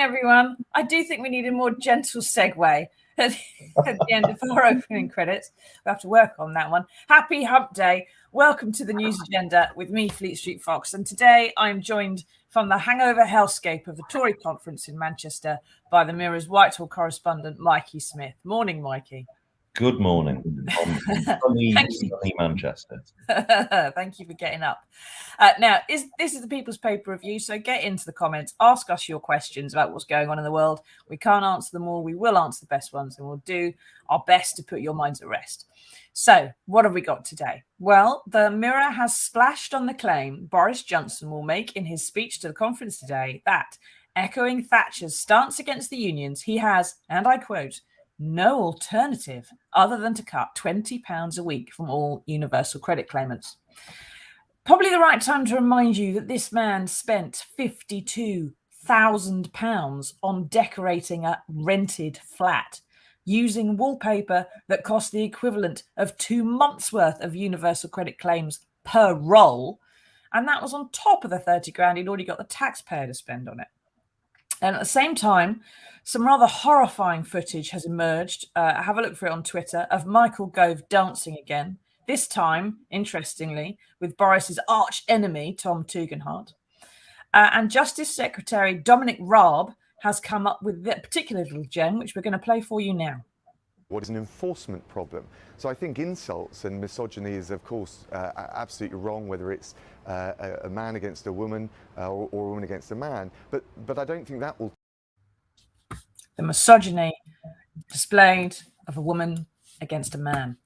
Everyone, I do think we need a more gentle segue at the end of our opening credits. We have to work on that one. Happy Hump Day. Welcome to the News Agenda with me, Fleet Street Fox. And today I'm joined from the hangover hellscape of the Tory conference in Manchester by the Mirror's Whitehall correspondent, Mikey Smith. Morning, Mikey. Good morning. Sunny Manchester. Thank you for getting up. Now, this is the People's Paper Review, so get into the comments. Ask us your questions about what's going on in the world. We can't answer them all. We will answer the best ones, and we'll do our best to put your minds at rest. So, what have we got today? Well, the Mirror has splashed on the claim Boris Johnson will make in his speech to the conference today that, echoing Thatcher's stance against the unions, he has, and I quote, no alternative other than to cut £20 a week from all universal credit claimants. Probably the right time to remind you that this man spent £52,000 on decorating a rented flat using wallpaper that cost the equivalent of 2 months' worth of universal credit claims per roll. And that was on top of the 30 grand he'd already got the taxpayer to spend on it. And at the same time, some rather horrifying footage has emerged. Have a look for it on Twitter of Michael Gove dancing again. This time, interestingly, with Boris's arch enemy, Tom Tugendhat. And Justice Secretary Dominic Raab has come up with a particular little gem, which we're going to play for you now. What is an enforcement problem? So I think insults and misogyny is, of course, absolutely wrong, whether it's a man against a woman or a woman against a man. But I don't think that will... The misogyny displayed of a woman against a man.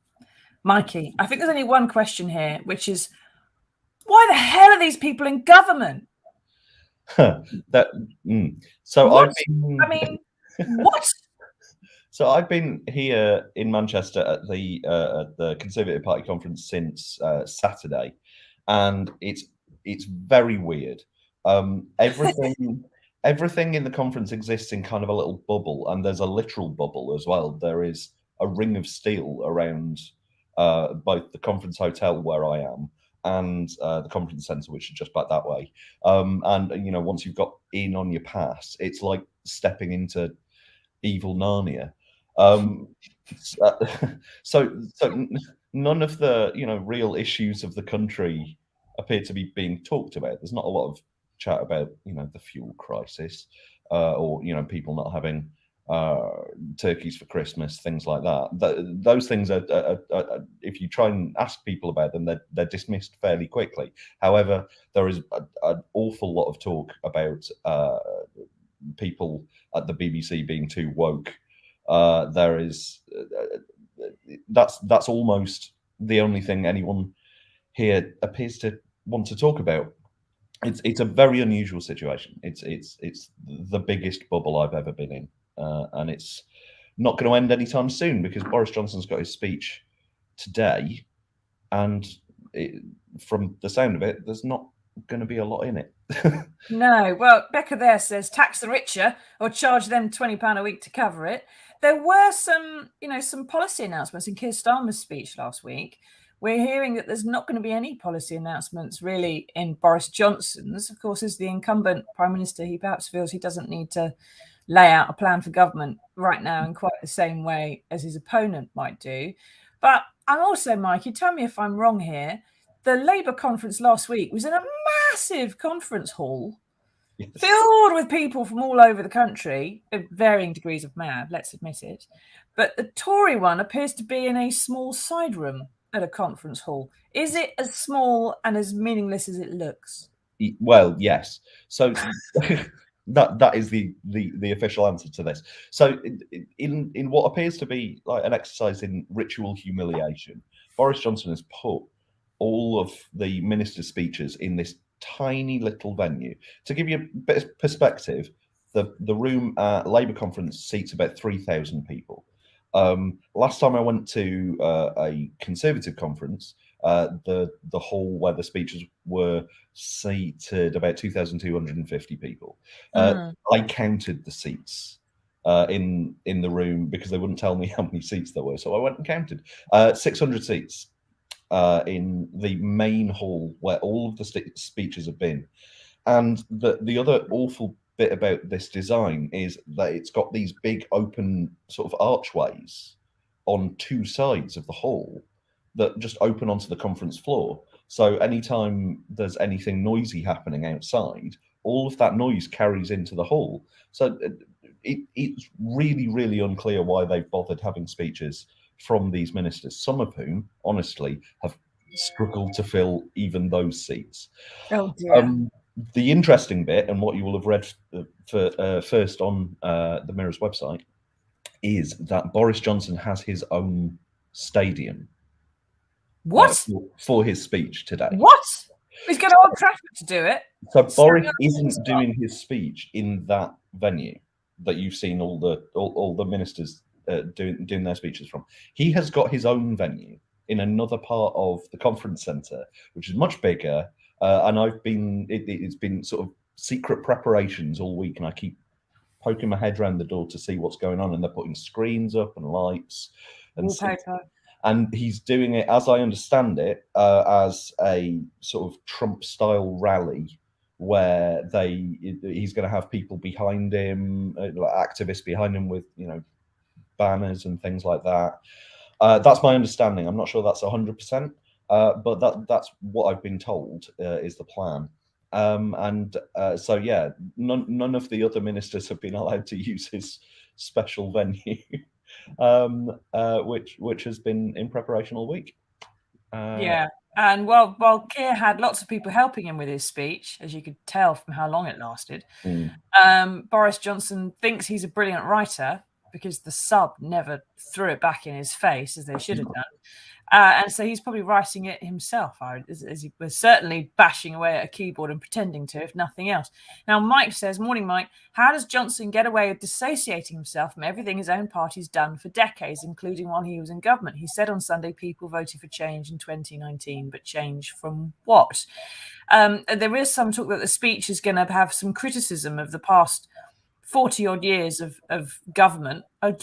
Mikey, I think there's only one question here, which is, why the hell are these people in government? So what? What? So I've been here in Manchester at the Conservative Party conference since Saturday, and it's very weird. Everything in the conference exists in kind of a little bubble, and there's a literal bubble as well. There is a ring of steel around both the conference hotel where I am and the conference centre, which is just back that way. And you know, once you've got in on your pass, it's like stepping into evil Narnia. So none of the real issues of the country appear to be being talked about. There's not a lot of chat about the fuel crisis or people not having turkeys for Christmas, things like that. Those things are if you try and ask people about them, they're dismissed fairly quickly. However, there is an awful lot of talk about people at the BBC being too woke. There is that's almost the only thing anyone here appears to want to talk about. It's a very unusual situation. It's the biggest bubble I've ever been in, and it's not going to end anytime soon because Boris Johnson's got his speech today, and from the sound of it, there's not going to be a lot in it. No, well, Becca there says tax the richer or charge them £20 a week to cover it. There were some policy announcements in Keir Starmer's speech last week. We're hearing that there's not going to be any policy announcements really in Boris Johnson's. Of course, as the incumbent Prime Minister, he perhaps feels he doesn't need to lay out a plan for government right now in quite the same way as his opponent might do. But I'm also, Mikey, tell me if I'm wrong here, the Labour conference last week was in a massive conference hall filled with people from all over the country, of varying degrees of mad, let's admit it. But the Tory one appears to be in a small side room at a conference hall. Is it as small and as meaningless as it looks? Well, yes. So that is the official answer to this. So in what appears to be like an exercise in ritual humiliation, Boris Johnson has put all of the ministers' speeches in this tiny little venue. To give you a bit of perspective, the room Labour conference seats about 3,000 people. Last time I went to a Conservative conference, the hall where the speeches were seated about 2,250 people. I counted the seats in the room because they wouldn't tell me how many seats there were, so I went and counted 600 seats in the main hall where all of the speeches have been. And the other awful bit about this design is that it's got these big open sort of archways on two sides of the hall that just open onto the conference floor. So anytime there's anything noisy happening outside, all of that noise carries into the hall. So it's really, really unclear why they've bothered having speeches from these ministers, some of whom, honestly, have struggled to fill even those seats. Oh dear. The interesting bit, and what you will have read first on the Mirror's website, is that Boris Johnson has his own stadium. What? For his speech today. What? He's going to Old Trafford to do it. So Boris isn't doing his speech in that venue that you've seen all the ministers doing their speeches from. He has got his own venue in another part of the conference centre, which is much bigger. And it's been sort of secret preparations all week, and I keep poking my head around the door to see what's going on. And they're putting screens up and lights and wallpaper. And he's doing it, as I understand it, as a sort of Trump-style rally where he's going to have people behind him, activists behind him with banners and things like that. That's my understanding. I'm not sure that's 100%, but that's what I've been told is the plan. So yeah, none of the other ministers have been allowed to use his special venue. Which has been in preparation all week. Yeah, and while Keir had lots of people helping him with his speech, as you could tell from how long it lasted, Boris Johnson thinks he's a brilliant writer because the sub never threw it back in his face as they should have done. And so he's probably writing it himself, as he was certainly bashing away at a keyboard and pretending to, if nothing else. Now, Mike says, morning, Mike, how does Johnson get away with dissociating himself from everything his own party's done for decades, including while he was in government? He said on Sunday people voted for change in 2019, but change from what? There is some talk that the speech is going to have some criticism of the past 40-odd years of government, a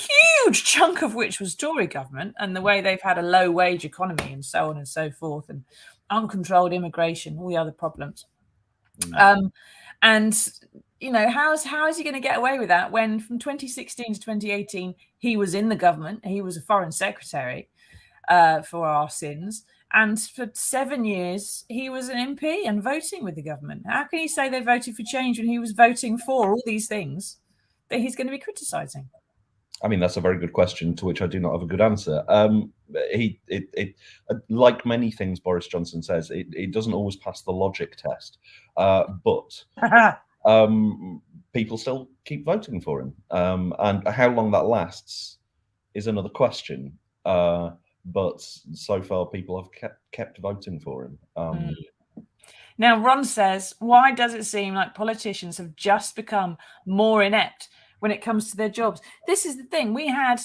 huge chunk of which was Tory government, and the way they've had a low-wage economy and so on and so forth, and uncontrolled immigration, all the other problems. And, how is he going to get away with that when from 2016 to 2018, he was in the government, he was a foreign secretary for our sins, and for 7 years, he was an MP and voting with the government. How can he say they voted for change when he was voting for all these things that he's going to be criticising? I mean, that's a very good question to which I do not have a good answer. Like many things Boris Johnson says, it doesn't always pass the logic test. But people still keep voting for him. And how long that lasts is another question. but so far people have kept voting for him. Now, Ron says, why does it seem like politicians have just become more inept when it comes to their jobs? This is the thing. We had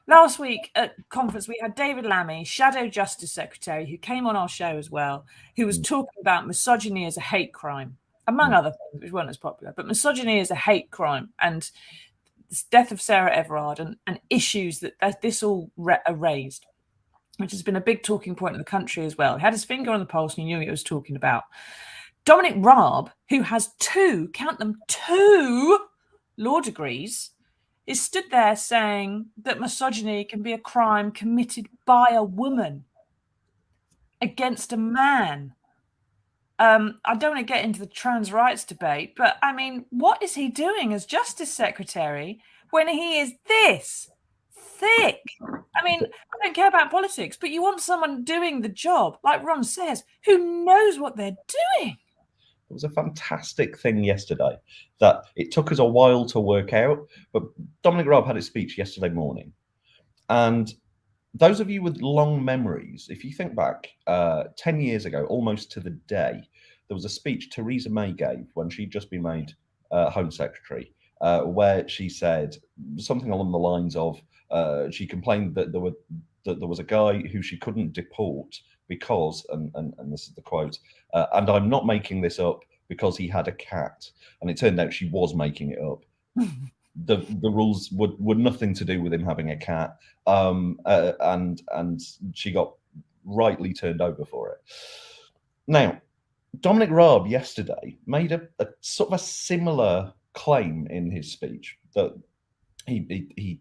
last week at conference, we had David Lammy, Shadow Justice Secretary, who came on our show as well, who was talking about misogyny as a hate crime, among other things, which weren't as popular, but misogyny is a hate crime. And this death of Sarah Everard and issues that this all raised, which has been a big talking point in the country as well. He had his finger on the pulse and he knew what he was talking about. Dominic Raab, who has two law degrees, is stood there saying that misogyny can be a crime committed by a woman against a man. I don't want to get into the trans rights debate, but I mean, what is he doing as Justice Secretary when he is this thick? I mean, I don't care about politics, but you want someone doing the job, like Ron says, who knows what they're doing. It was a fantastic thing yesterday that it took us a while to work out, but Dominic Raab had his speech yesterday morning. And those of you with long memories, if you think back 10 years ago, almost to the day, there was a speech Theresa May gave when she'd just been made Home Secretary, where she said something along the lines of, she complained that there was a guy who she couldn't deport because, and this is the quote, and I'm not making this up, because he had a cat. And it turned out she was making it up. The rules were nothing to do with him having a cat, and she got rightly turned over for it. Now, Dominic Raab yesterday made a sort of a similar claim in his speech, that he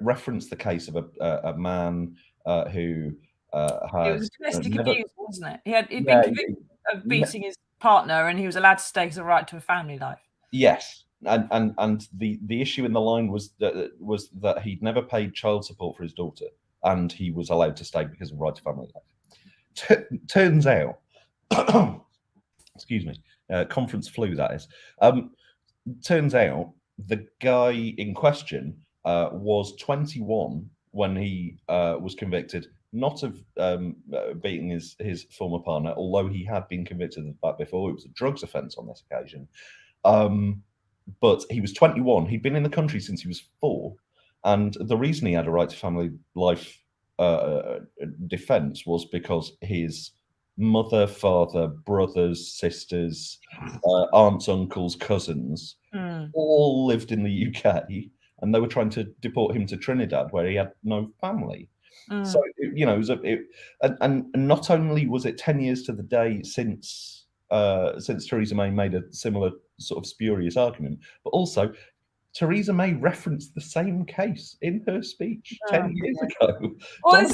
referenced the case of a man who has... It was domestic abuse, wasn't it? He'd been convicted of beating his partner, and he was allowed to stay as a right to a family life. Yes, and the issue in the line was that he'd never paid child support for his daughter, and he was allowed to stay because of right to family life. Turns out, excuse me, conference flu, that is. Turns out the guy in question was 21 when he was convicted, not of beating his former partner, although he had been convicted of that before. It was a drugs offence on this occasion. But he was 21. He'd been in the country since he was 4. And the reason he had a right to family life defence was because his mother, father, brothers, sisters, aunts, uncles, cousins all lived in the UK, and they were trying to deport him to Trinidad, where he had no family. So, and not only was it 10 years to the day since Theresa May made a similar sort of spurious argument, but also Theresa May referenced the same case in her speech 10 years ago. Well, then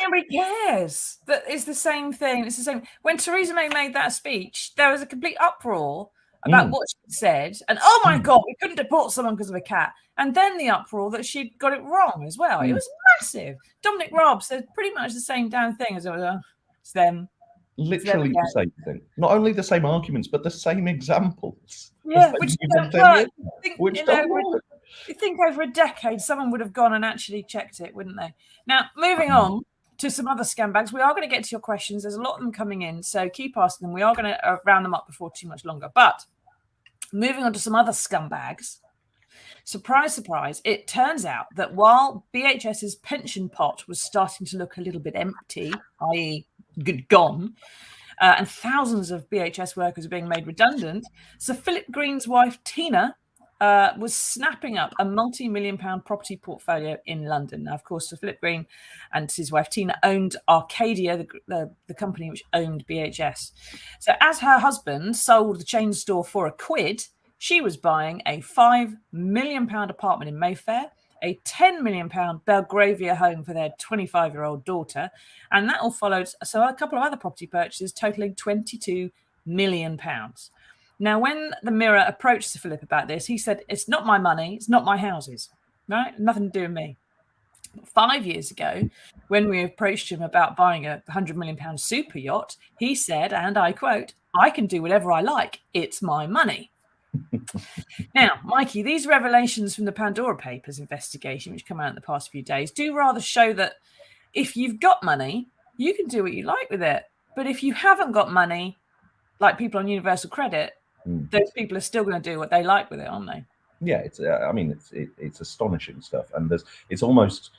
nobody cares. That is the same thing. It's the same. When Theresa May made that speech, there was a complete uproar about what she said, and oh my God, we couldn't deport someone because of a cat. And then the uproar that she'd got it wrong as well. It was massive. Dominic Raab said pretty much the same damn thing as it's them. Literally the same thing. Not only the same arguments, but the same examples. Yeah, which don't work. You think over a decade, someone would have gone and actually checked it, wouldn't they? Now, moving on to some other scumbags. We are going to get to your questions. There's a lot of them coming in, so keep asking them. We are going to round them up before too much longer. But moving on to some other scumbags. Surprise, surprise, it turns out that while BHS's pension pot was starting to look a little bit empty, i.e. gone, and thousands of BHS workers are being made redundant, Sir Philip Green's wife, Tina, was snapping up a multi-million-pound property portfolio in London. Now, of course, Sir Philip Green and his wife, Tina, owned Arcadia, the company which owned BHS. So as her husband sold the chain store for a quid, she was buying a £5 million apartment in Mayfair, a £10 million Belgravia home for their 25-year-old daughter, and that all followed a couple of other property purchases totaling £22 million. Now, when the Mirror approached Sir Philip about this, he said, it's not my money, it's not my houses, right? Nothing to do with me. 5 years ago, when we approached him about buying a £100 million super yacht, he said, and I quote, I can do whatever I like, it's my money. Now, Mikey, these revelations from the Pandora Papers investigation, which come out in the past few days, do rather show that if you've got money, you can do what you like with it. But if you haven't got money, like people on universal credit, those people are still going to do what they like with it, aren't they? Yeah, it's astonishing stuff, and there's almost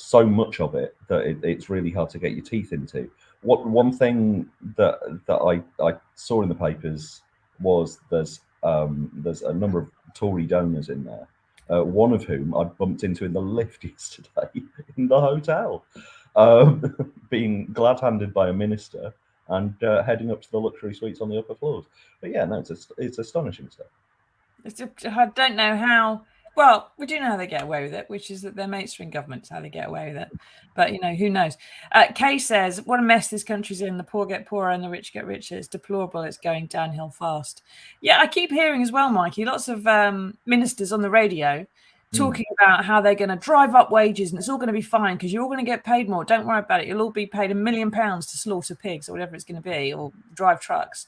so much of it that it's really hard to get your teeth into. One thing that I saw in the papers was there's a number of Tory donors in there, one of whom I bumped into in the lift yesterday in the hotel, being glad-handed by a minister and heading up to the luxury suites on the upper floors. But yeah, no, it's astonishing stuff. I don't know how. Well, we do know how they get away with it, which is that their mates are in government. It's how they get away with it. But, who knows? Kay says, what a mess this country's in. The poor get poorer and the rich get richer. It's deplorable. It's going downhill fast. Yeah, I keep hearing as well, Mikey, lots of ministers on the radio talking about how they're going to drive up wages and it's all going to be fine because you're all going to get paid more. Don't worry about it. You'll all be paid £1 million to slaughter pigs or whatever it's going to be, or drive trucks.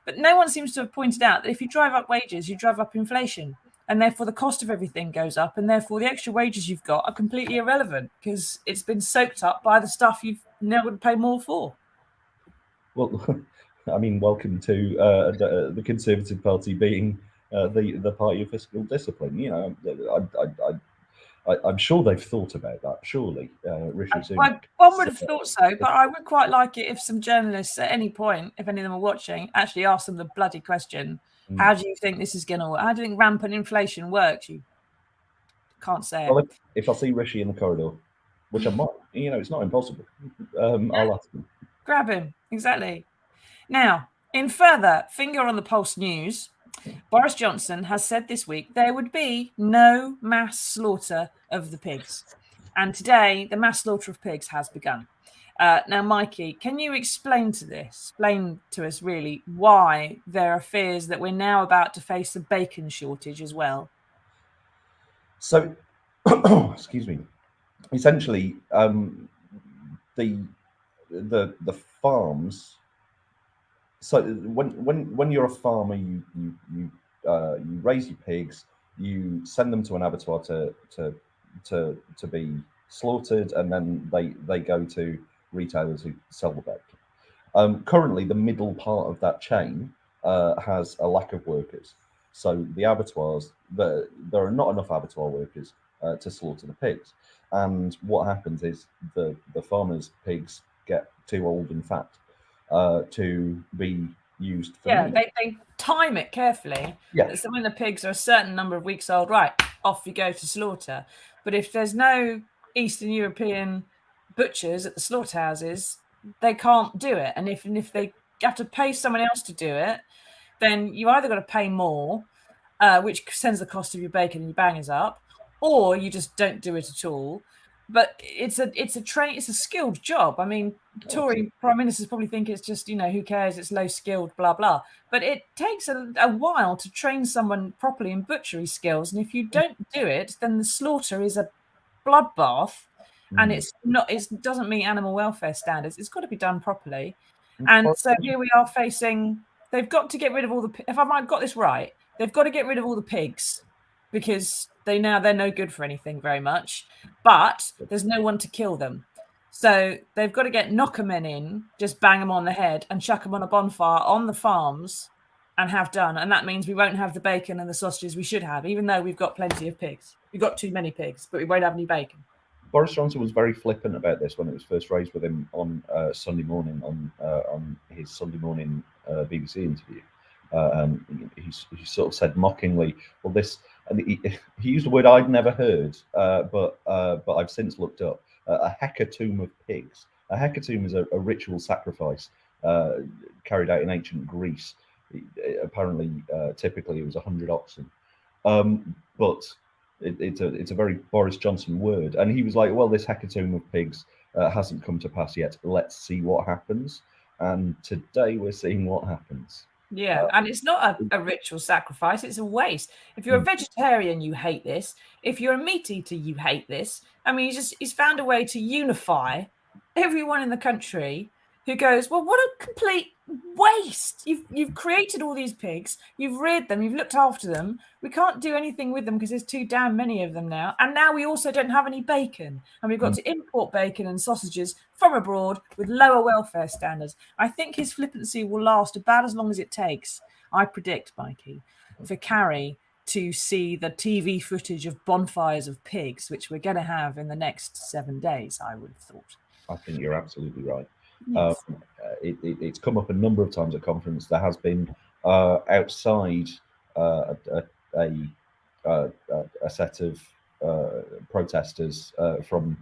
But no one seems to have pointed out that if you drive up wages, you drive up inflation. And therefore, the cost of everything goes up. And therefore, the extra wages you've got are completely irrelevant because it's been soaked up by the stuff you've now got to pay more for. Well, I mean, welcome to the Conservative Party being the party of fiscal discipline. I'm sure they've thought about that. Surely, Rishi Sunak. One would have thought so, but I would quite like it if some journalists at any point, if any of them are watching, actually ask them the bloody question: how do you think this is going to work? How do you think rampant inflation works? You can't say well, it. If I see Rishi in the corridor, which I might, it's not impossible. I'll ask him. Grab him, exactly. Now, in further finger on the pulse news, Boris Johnson has said this week there would be no mass slaughter of the pigs. And today, the mass slaughter of pigs has begun. Now, Mikey, can you explain to us really why there are fears that we're now about to face a bacon shortage as well? So, excuse me. Essentially, the farms. So when you're a farmer, you raise your pigs, you send them to an abattoir to be slaughtered, and then they go to retailers who sell the bacon. Currently, the middle part of that chain has a lack of workers. So the abattoirs, there are not enough abattoir workers to slaughter the pigs. And what happens is the farmers' pigs get too old and fat to be used for meat. They time it carefully. Yeah. So when the pigs are a certain number of weeks old, right, off you go to slaughter. But if there's no Eastern European butchers at the slaughterhouses, they can't do it. And if they have to pay someone else to do it, then you either got to pay more, which sends the cost of your bacon and your bangers up, or you just don't do it at all. But it's a skilled job. I mean, Tory prime ministers probably think it's just, who cares? It's low skilled, blah, blah. But it takes a while to train someone properly in butchery skills. And if you don't do it, then the slaughter is a bloodbath. And it doesn't meet animal welfare standards. It's got to be done properly. And so here we are facing, they've got to get rid of all if I might have got this right, they've got to get rid of all the pigs because they're no good for anything very much, but there's no one to kill them. So they've got to get knockermen in, just bang them on the head and chuck them on a bonfire on the farms and have done. And that means we won't have the bacon and the sausages we should have, even though we've got plenty of pigs. We've got too many pigs, but we won't have any bacon. Boris Johnson was very flippant about this when it was first raised with him on Sunday morning, on his Sunday morning BBC interview. He sort of said mockingly, well, this, and he used a word I'd never heard, but I've since looked up, a hecatomb of pigs. A hecatomb is a ritual sacrifice carried out in ancient Greece. Apparently, typically it was 100 oxen. But it's a very Boris Johnson word. And he was like, well, this hecatomb of pigs hasn't come to pass yet. Let's see what happens. And today we're seeing what happens. Yeah, and it's not a ritual sacrifice, it's a waste. If you're a vegetarian, you hate this. If you're a meat eater, you hate this. I mean, he's found a way to unify everyone in the country who goes, well, what a complete waste. You've created all these pigs, you've reared them, you've looked after them. We can't do anything with them because there's too damn many of them now. And now we also don't have any bacon. And we've got to import bacon and sausages from abroad with lower welfare standards. I think his flippancy will last about as long as it takes, I predict, Mikey, for Carrie to see the TV footage of bonfires of pigs, which we're going to have in the next 7 days, I would have thought. I think you're absolutely right. Yes. It's come up a number of times at conference. There has been outside a set of protesters from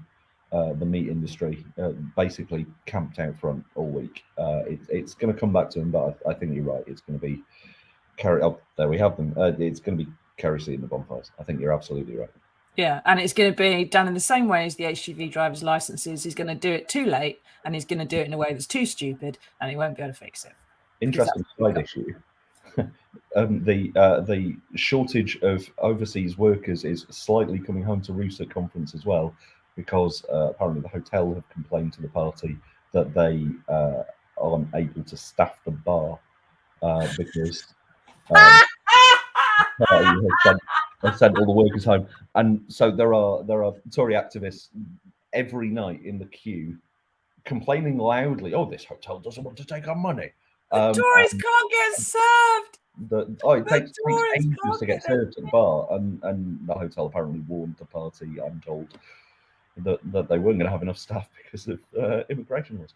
the meat industry basically camped out front all week. It's going to come back to them, but I think you're right. It's going to be Kerry. Oh, there we have them. It's going to be Kerry seeing the bonfires. I think you're absolutely right. Yeah, and it's going to be done in the same way as the HGV driver's licenses. He's going to do it too late, and he's going to do it in a way that's too stupid, and he won't be able to fix it. Interesting side issue. The shortage of overseas workers is slightly coming home to roost at conference as well, because apparently the hotel have complained to the party that they aren't able to staff the bar because have sent all the workers home, and so there are Tory activists every night in the queue complaining loudly, "Oh, this hotel doesn't want to take our money." Tories can't get served. It takes ages to get served at the bar, and the hotel apparently warned the party, I'm told, that they weren't going to have enough staff because of immigration laws.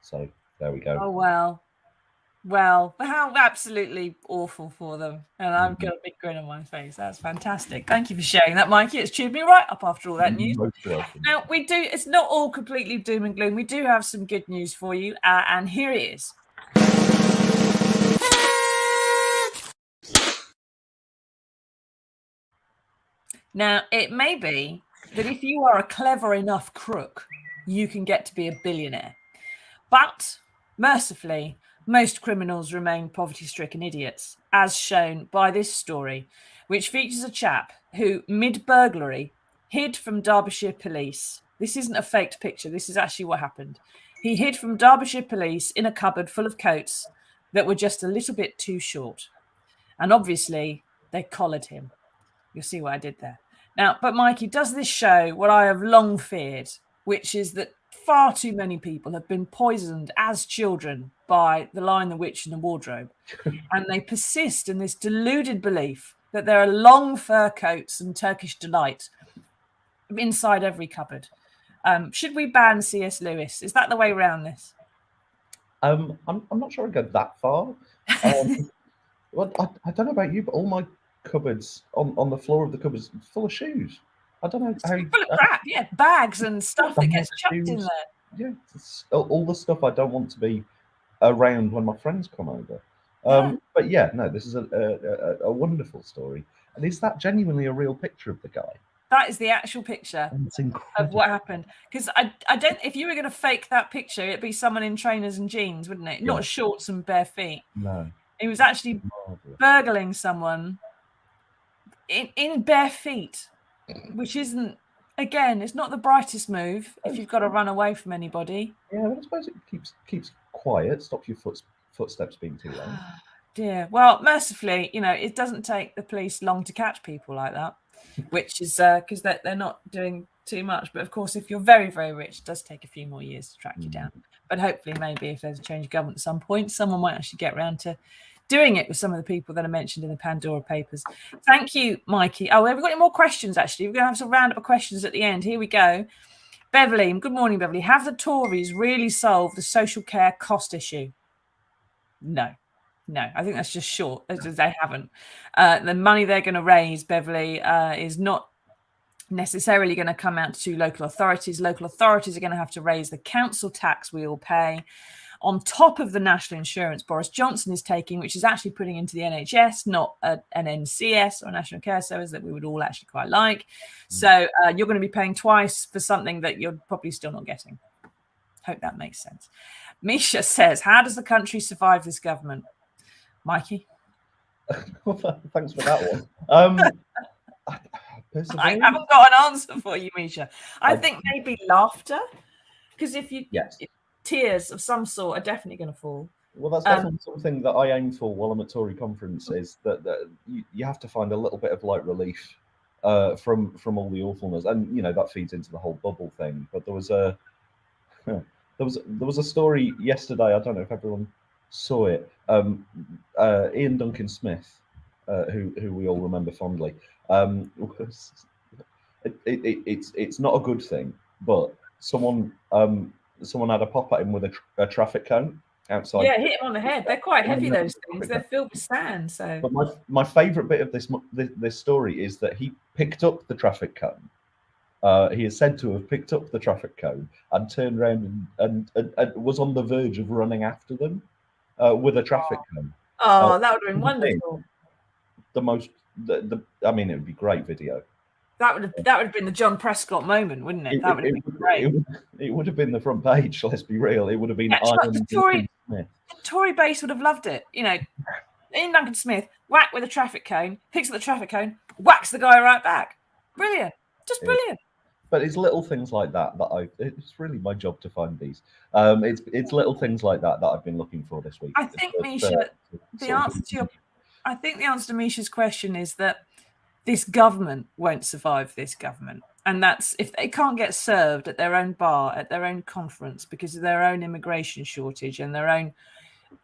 So there we go. Oh well, how absolutely awful for them. And I've got a big grin on my face. That's fantastic. Thank you for sharing that, Mikey. It's cheered me right up after all that news. Now, it's not all completely doom and gloom. We do have some good news for you, and here it is. Now, it may be that if you are a clever enough crook, you can get to be a billionaire. But, mercifully, most criminals remain poverty-stricken idiots, as shown by this story, which features a chap who, mid-burglary, hid from Derbyshire police. This isn't a faked picture. This is actually what happened. He hid from Derbyshire police in a cupboard full of coats that were just a little bit too short. And obviously, they collared him. You'll see what I did there. Now, but Mikey, does this show what I have long feared, which is that far too many people have been poisoned as children by The Lion, the Witch and the Wardrobe, and they persist in this deluded belief that there are long fur coats and Turkish delight inside every cupboard. Should we ban C.S. Lewis? Is that the way around this? I'm not sure I'd go that far. Well, I don't know about you, but all my cupboards on the floor of the cupboards full of shoes. I don't know how full of crap, yeah, bags and stuff that gets chucked in there. Yeah, all the stuff I don't want to be around when my friends come over. But yeah, no, this is a wonderful story. And is that genuinely a real picture of the guy? That is the actual picture of what happened. Because I don't. If you were going to fake that picture, it'd be someone in trainers and jeans, wouldn't it? Yeah. Not shorts and bare feet. No, he was actually burgling someone in bare feet, which isn't. Again, it's not the brightest move if you've got to run away from anybody. Yeah, but I suppose it keeps quiet, stops your footsteps being too loud. Dear. Well, mercifully, it doesn't take the police long to catch people like that, which is because they're not doing too much. But of course, if you're very, very rich, it does take a few more years to track you down. But hopefully, maybe if there's a change of government at some point, someone might actually get around to doing it with some of the people that are mentioned in the Pandora Papers. Thank you, Mikey. Oh, have we got any more questions, actually? We're going to have some roundup of questions at the end. Here we go. Beverly, good morning, Beverly. Have the Tories really solved the social care cost issue? No, I think that's just short. They haven't. The money they're going to raise, Beverly, is not necessarily going to come out to local authorities. Local authorities are going to have to raise the council tax we all pay on top of the national insurance Boris Johnson is taking, which is actually putting into the NHS, not an NCS or National Care Service that we would all actually quite like. So you're going to be paying twice for something that you're probably still not getting. Hope that makes sense. Misha says, how does the country survive this government? Mikey? Well, thanks for that one. I haven't got an answer for you, Misha. I think maybe laughter, because if you... Yes. Tears of some sort are definitely going to fall. Well, that's definitely something that I aim for while I'm at Tory conference, is that you have to find a little bit of light relief from all the awfulness, and that feeds into the whole bubble thing. But there was a story yesterday. I don't know if everyone saw it. Ian Duncan Smith, who we all remember fondly. It's not a good thing, but someone had a pop at him with a traffic cone outside. Yeah, hit him on the head. They're quite heavy, those things. They're filled with sand. So, but my favourite bit of this story is that he picked up the traffic cone. He is said to have picked up the traffic cone and turned around and was on the verge of running after them with a traffic cone. Oh, that would have been wonderful. I mean, it would be great video. That would have been the John Prescott moment, wouldn't it? That would have been great. It would have been the front page. Let's be real. It would have been. The Tory base would have loved it. Ian Duncan Smith, whack with a traffic cone, picks up the traffic cone, whacks the guy right back. Brilliant, just brilliant. But it's little things like that it's really my job to find these. It's little things like that I've been looking for this week. I think, Misha, the answer to Misha's question is that this government won't survive this government. And that's if they can't get served at their own bar, at their own conference, because of their own immigration shortage and their own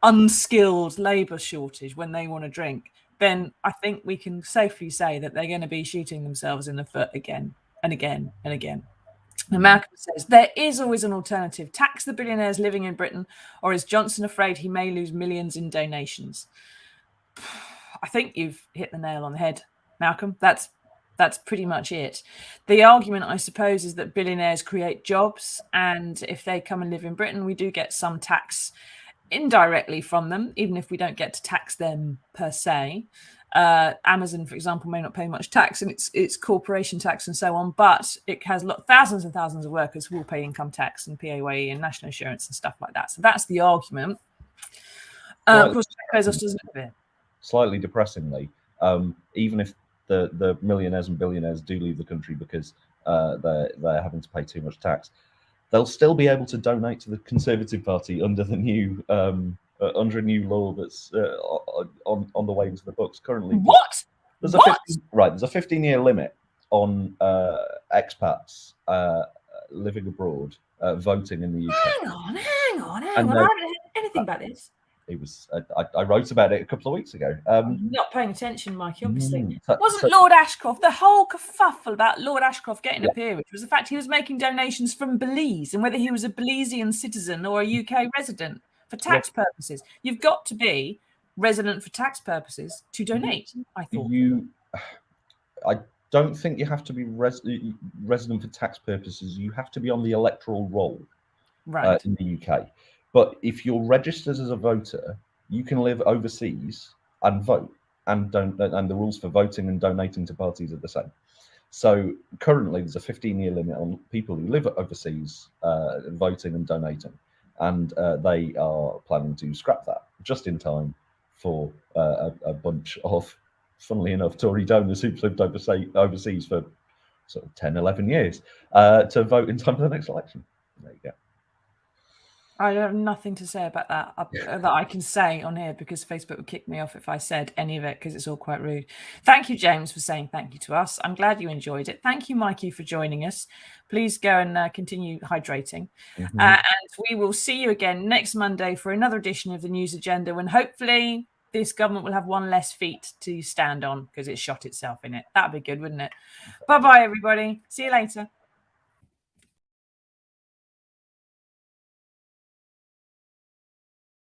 unskilled labour shortage when they want to drink, then I think we can safely say that they're going to be shooting themselves in the foot again and again and again. And Malcolm says, there is always an alternative. Tax the billionaires living in Britain, or is Johnson afraid he may lose millions in donations? I think you've hit the nail on the head, Malcolm. That's pretty much it. The argument, I suppose, is that billionaires create jobs, and if they come and live in Britain, we do get some tax indirectly from them, even if we don't get to tax them per se. Amazon, for example, may not pay much tax, and it's corporation tax and so on, but it has thousands and thousands of workers who will pay income tax and PAYE and national insurance and stuff like that. So that's the argument. Of course, Jeff Bezos doesn't live here. Slightly depressingly, even if the millionaires and billionaires do leave the country because they're having to pay too much tax, they'll still be able to donate to the Conservative Party under the new under a new law that's on the way into the books currently. There's a 15-year limit on expats living abroad voting in the UK. Hang on. I haven't heard anything about this. It was. I wrote about it a couple of weeks ago. I'm not paying attention, Mikey, obviously. Wasn't Lord Ashcroft, the whole kerfuffle about Lord Ashcroft getting a peerage was the fact he was making donations from Belize, and whether he was a Belizean citizen or a UK resident for tax purposes. You've got to be resident for tax purposes to donate, I thought. I don't think you have to be resident for tax purposes. You have to be on the electoral roll in the UK. But if you're registered as a voter, you can live overseas and vote, and the rules for voting and donating to parties are the same. So currently, there's a 15-year limit on people who live overseas voting and donating, and they are planning to scrap that just in time for a bunch of, funnily enough, Tory donors who've lived overseas for sort of 10, 11 years to vote in time for the next election. There you go. I have nothing to say about that that I can say on here, because Facebook would kick me off if I said any of it, because it's all quite rude. Thank you, James, for saying thank you to us. I'm glad you enjoyed it. Thank you, Mikey, for joining us. Please go and continue hydrating. And we will see you again next Monday for another edition of the News Agenda, when hopefully this government will have one less feet to stand on because it shot itself in it. That'd be good, wouldn't it? Bye-bye, everybody. See you later.